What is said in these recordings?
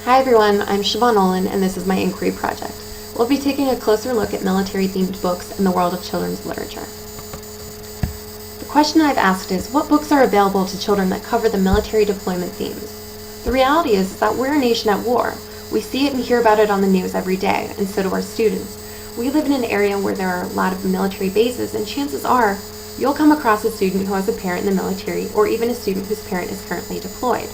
Hi everyone, I'm Siobhan Nolan and this is my inquiry project. We'll be taking a closer look at military-themed books in the world of children's literature. The question I've asked is, what books are available to children that cover the military deployment themes? The reality is that we're a nation at war. We see it and hear about it on the news every day, and so do our students. We live in an area where there are a lot of military bases, and chances are you'll come across a student who has a parent in the military, or even a student whose parent is currently deployed.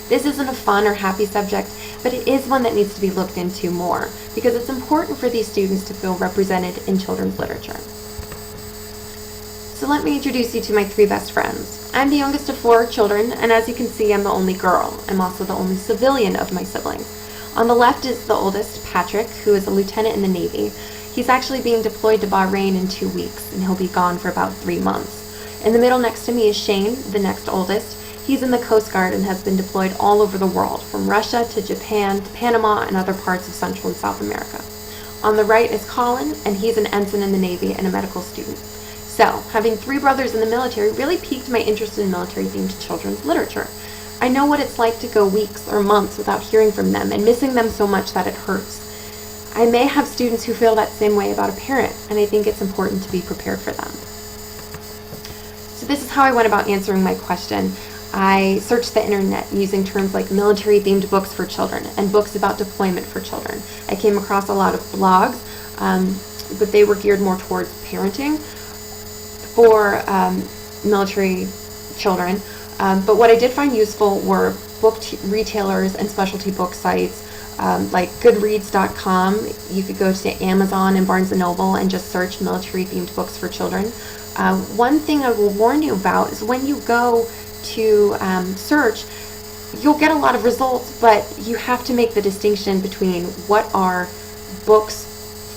This isn't a fun or happy subject, but it is one that needs to be looked into more, because it's important for these students to feel represented in children's literature. So let me introduce you to my three best friends. I'm the youngest of 4 children, and as you can see, I'm the only girl. I'm also the only civilian of my siblings. On the left is the oldest, Patrick, who is a lieutenant in the Navy. He's actually being deployed to Bahrain in 2 weeks, and he'll be gone for about 3 months. In the middle next to me is Shane, the next oldest. He's in the Coast Guard and has been deployed all over the world, from Russia to Japan to Panama and other parts of Central and South America. On the right is Colin, and he's an ensign in the Navy and a medical student. So, having 3 brothers in the military really piqued my interest in military-themed children's literature. I know what it's like to go weeks or months without hearing from them and missing them so much that it hurts. I may have students who feel that same way about a parent, and I think it's important to be prepared for them. So this is how I went about answering my question. I searched the internet using terms like military-themed books for children and books about deployment for children. I came across a lot of blogs, but they were geared more towards parenting for military children. But what I did find useful were book retailers and specialty book sites like Goodreads.com. You could go to Amazon and Barnes & Noble and just search military-themed books for children. One thing I will warn you about is when you go to search, you'll get a lot of results, but you have to make the distinction between what are books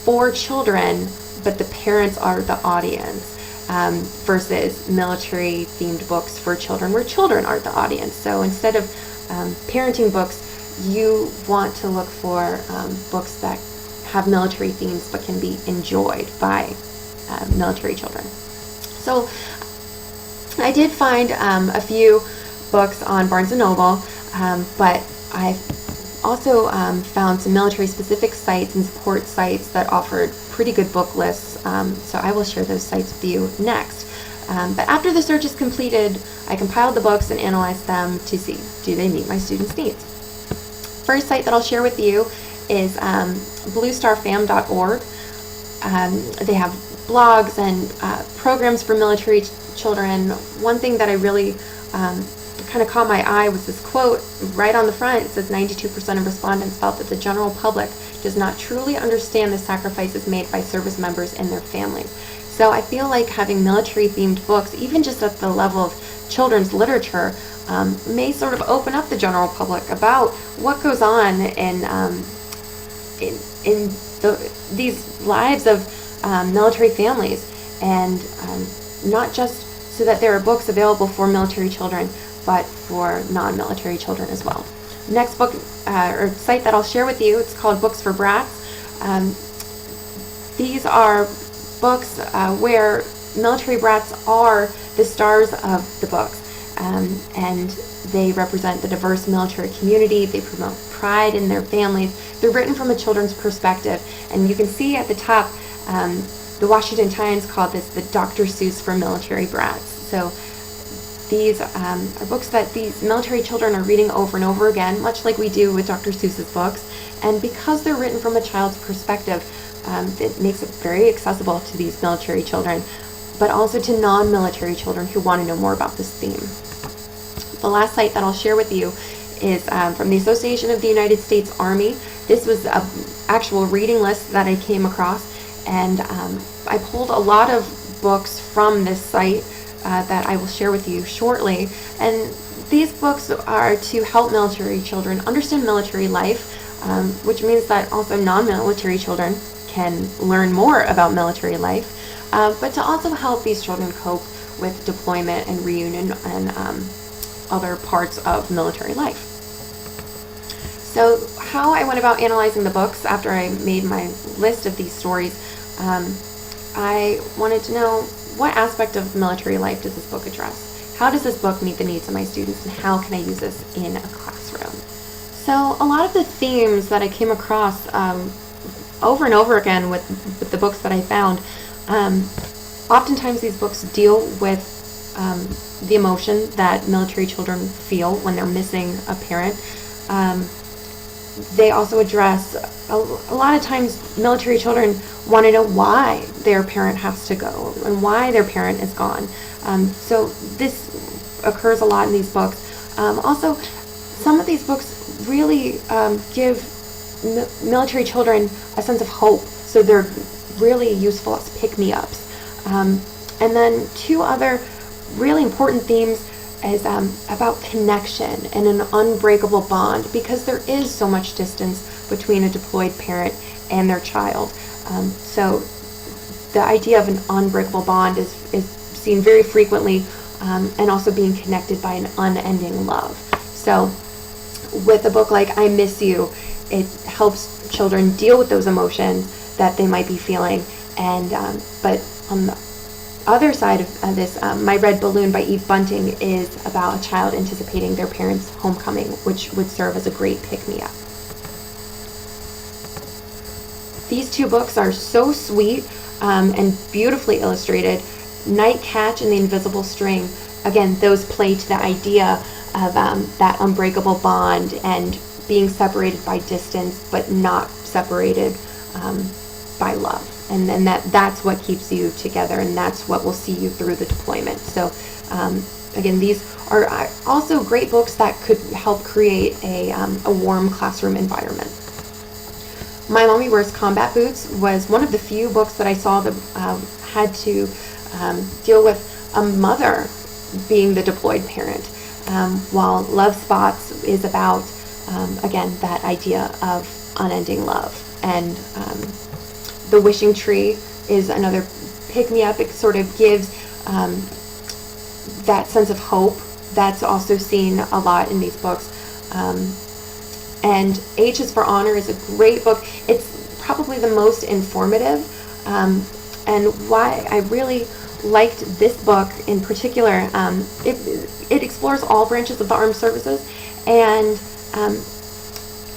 for children, but the parents are the audience, versus military-themed books for children, where children are the audience. So instead of parenting books, you want to look for books that have military themes but can be enjoyed by military children. So I did find a few books on Barnes & Noble, but I've also found some military-specific sites and support sites that offered pretty good book lists, so I will share those sites with you next. But after the search is completed, I compiled the books and analyzed them to see, do they meet my students' needs? First site that I'll share with you is bluestarfam.org. They have blogs and programs for military children. One thing that I really kind of caught my eye was this quote right on the front. It says 92% of respondents felt that the general public does not truly understand the sacrifices made by service members and their families. So I feel like having military-themed books, even just at the level of children's literature, may sort of open up the general public about what goes on in these lives of military families, and not just so that there are books available for military children, but for non-military children as well. Next book or site that I'll share with you, it's called Books for Brats. These are books where military brats are the stars of the books, and they represent the diverse military community. They promote pride in their families. They're written from a children's perspective, and you can see at the top the Washington Times called this the Dr. Seuss for military brats. So these are books that these military children are reading over and over again, much like we do with Dr. Seuss's books. And because they're written from a child's perspective, it makes it very accessible to these military children, but also to non-military children who want to know more about this theme. The last site that I'll share with you is from the Association of the United States Army. This was an actual reading list that I came across, and I pulled a lot of books from this site that I will share with you shortly. And these books are to help military children understand military life, which means that also non-military children can learn more about military life, but to also help these children cope with deployment and reunion and other parts of military life. So how I went about analyzing the books after I made my list of these stories, I wanted to know, what aspect of military life does this book address? How does this book meet the needs of my students, and how can I use this in a classroom? So a lot of the themes that I came across over and over again with the books that I found, oftentimes these books deal with the emotion that military children feel when they're missing a parent. They also address, a lot of times military children want to know why their parent has to go and why their parent is gone. So this occurs a lot in these books. Also, some of these books really give military children a sense of hope, so they're really useful as pick-me-ups. And then two other really important themes is about connection and an unbreakable bond, because there is so much distance between a deployed parent and their child. So the idea of an unbreakable bond is seen very frequently, and also being connected by an unending love. So with a book like I Miss You, it helps children deal with those emotions that they might be feeling. And but on the other side of this, My Red Balloon by Eve Bunting is about a child anticipating their parents' homecoming, which would serve as a great pick-me-up. These two books are so sweet and beautifully illustrated. Night Catch and The Invisible String, again, those play to the idea of that unbreakable bond and being separated by distance but not separated by love. And then that's what keeps you together, and that's what will see you through the deployment. So again, these are also great books that could help create a warm classroom environment. My Mommy Wears Combat Boots was one of the few books that I saw that had to deal with a mother being the deployed parent, while Love Spots is about, again, that idea of unending love. And The Wishing Tree is another pick-me-up. It sort of gives that sense of hope. That's also seen a lot in these books. And H is for Honor is a great book. It's probably the most informative. And why I really liked this book in particular, it explores all branches of the armed services, and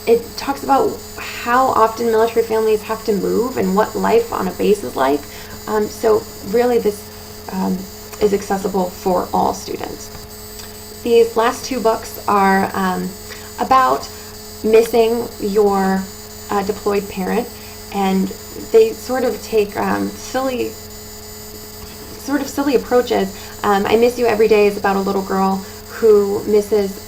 it talks about how often military families have to move and what life on a base is like. So really this is accessible for all students. These last two books are about missing your deployed parent, and they sort of take silly approaches. I Miss You Every Day is about a little girl who misses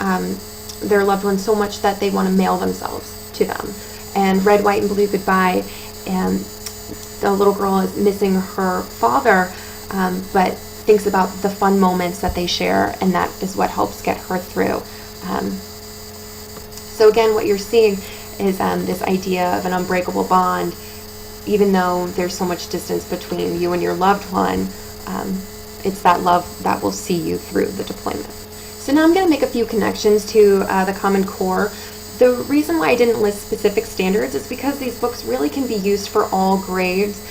their loved one so much that they want to mail themselves to them. And Red, White, and Blue Goodbye, the little girl is missing her father, but thinks about the fun moments that they share, and that is what helps get her through. So again, what you're seeing is this idea of an unbreakable bond. Even though there's so much distance between you and your loved one, it's that love that will see you through the deployment. So now I'm going to make a few connections to the Common Core. The reason why I didn't list specific standards is because these books really can be used for all grades.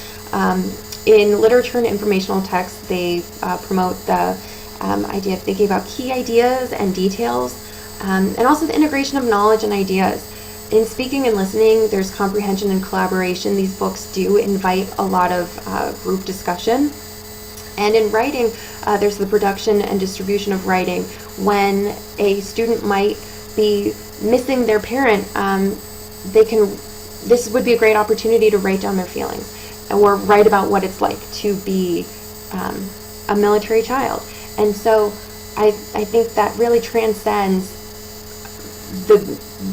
In literature and informational text, they promote the idea of thinking about key ideas and details, and also the integration of knowledge and ideas. In speaking and listening, there's comprehension and collaboration. These books do invite a lot of group discussion. And in writing, there's the production and distribution of writing. When a student might be missing their parent, this would be a great opportunity to write down their feelings or write about what it's like to be a military child. And so I think that really transcends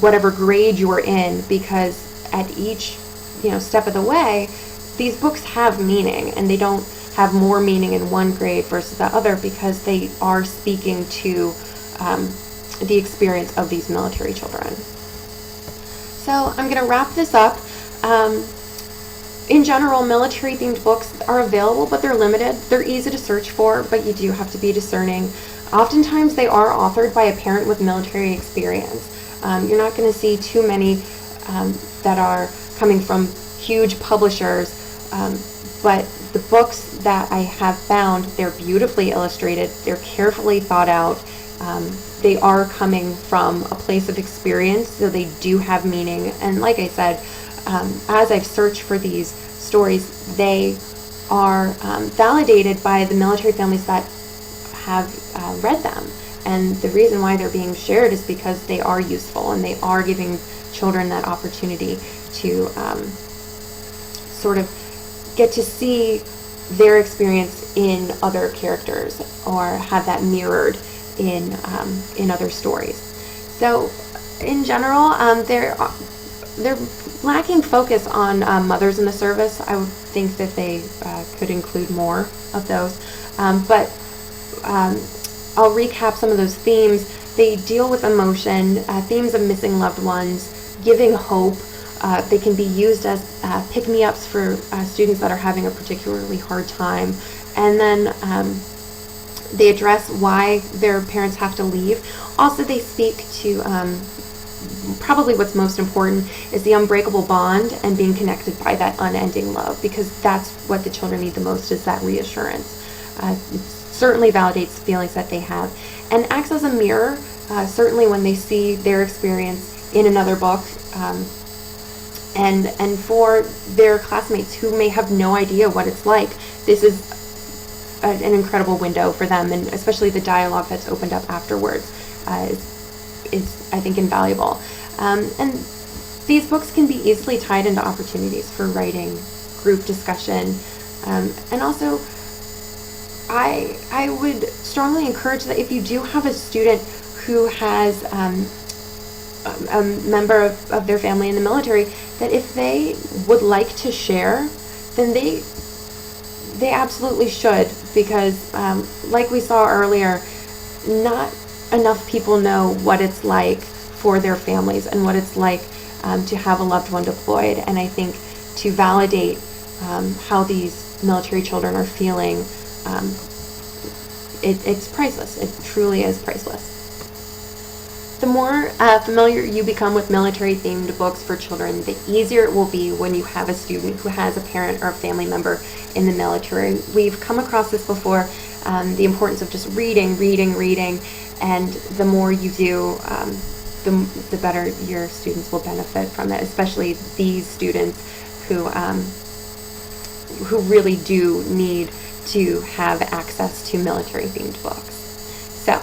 whatever grade you are in, because at each step of the way, these books have meaning, and they don't have more meaning in one grade versus the other, because they are speaking to the experience of these military children. So I'm going to wrap this up. In general, military-themed books are available, but they're limited. They're easy to search for, but you do have to be discerning. Oftentimes, they are authored by a parent with military experience. You're not going to see too many that are coming from huge publishers, but the books that I have found, they're beautifully illustrated, they're carefully thought out, they are coming from a place of experience, so they do have meaning. And like I said, as I've searched for these stories, they are validated by the military families that have read them. And the reason why they're being shared is because they are useful, and they are giving children that opportunity to sort of get to see their experience in other characters, or have that mirrored in other stories. So in general, they're lacking focus on mothers in the service. I would think that they could include more of those, but I'll recap some of those themes. They deal with emotion, themes of missing loved ones, giving hope. They can be used as pick-me-ups for students that are having a particularly hard time. And then they address why their parents have to leave. Also, they speak to probably what's most important is the unbreakable bond and being connected by that unending love, because that's what the children need the most, is that reassurance. It certainly validates feelings that they have, and acts as a mirror, certainly when they see their experience in another book, and for their classmates who may have no idea what it's like, this is an incredible window for them, and especially the dialogue that's opened up afterwards is I think invaluable. And these books can be easily tied into opportunities for writing, group discussion, and also I would strongly encourage that if you do have a student who has a member of their family in the military, that if they would like to share, then they absolutely should, because like we saw earlier, not enough people know what it's like for their families and what it's like to have a loved one deployed. And I think to validate how these military children are feeling, it's priceless. It truly is priceless. The more familiar you become with military-themed books for children, the easier it will be when you have a student who has a parent or a family member in the military. We've come across this before, the importance of just reading, and the more you do, the better your students will benefit from it, especially these students who really do need to have access to military-themed books. So,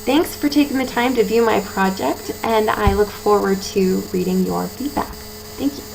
thanks for taking the time to view my project, and I look forward to reading your feedback. Thank you.